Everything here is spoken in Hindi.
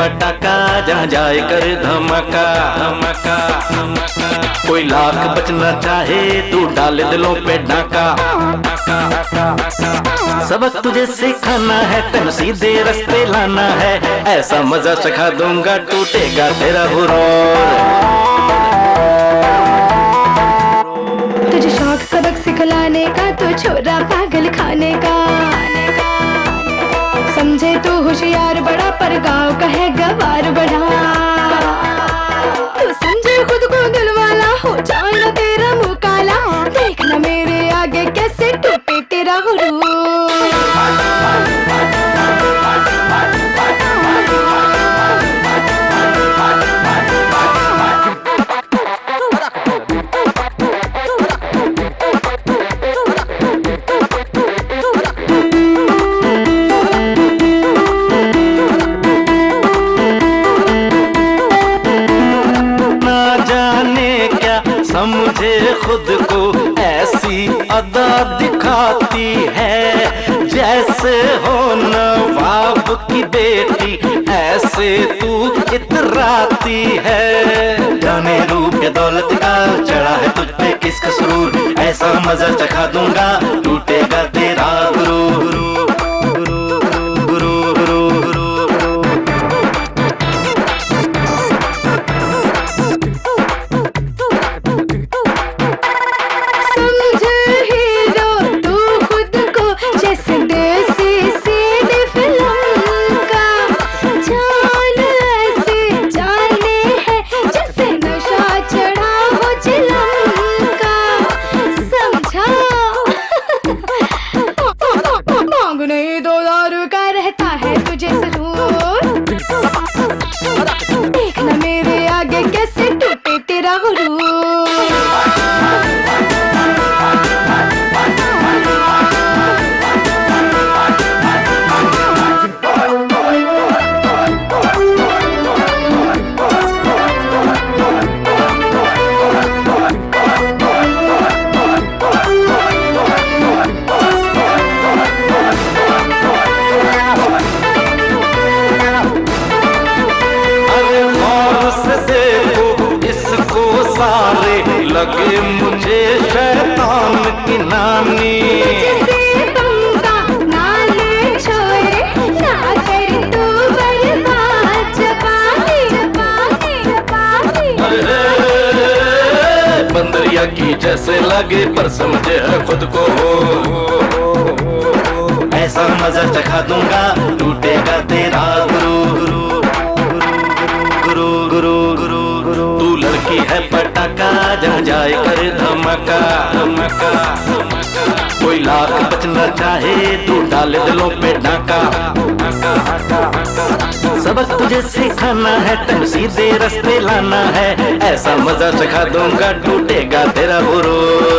पटाखा, जहाँ जाए कर धमाका धमाका धमाका। कोई लाख बचना चाहे तू डाले दिलों पे डाका। सबक तुझे सिखाना है, तेन सीधे रास्ते लाना है, ऐसा मजा सिखा दूंगा टूटेगा तेरा हुरूर। तुझे शौक सबक सिखलाने का, तू छोरा पागल खाने का। समझे तू होशियार बड़ा, पर गाँव का है गवार बड़ा। तू समझे खुद को दिल वाला, हो जाए ना तेरा मुँह काला। देखना मेरे आगे कैसे टूटे तेरा हुरूर। समझे खुद को ऐसी अदा दिखाती है, जैसे हो नवाब की बेटी ऐसे तू इतराती है। जाने रूप या दौलत का चढ़ा है तुझ पे किसका सुरूर, ऐसा मजा चखा दूंगा टूटेगा तेरा गुरूर। नहीं 2000 का रहता है तुझे जरूर। देखना मेरे आगे कैसे टूटे तेरा हुरूर। लगे मुझे शैतान की नानी, तुझसे पंगा ना ले छोड़े, ना कर तू बर्बाद जवानी जवानी जवानी। अरे बंदरिया की जैसे लगे पर समझे है खुद को, ऐसा मजा चखा दूंगा टूटेगा तेरा गुरूर। गुरु गुरु गुरु गुरु तू लड़की है पटाखा, जहाँ जाए कर धमाका धमाका धमाका। कोई लाख बचना चाहे तू डाले दिलों पे डाका। सबक तुझे सिखाना है, तेन सीधे रास्ते लाना है, ऐसा मजा चखा दूंगा टूटेगा तेरा हुरूर।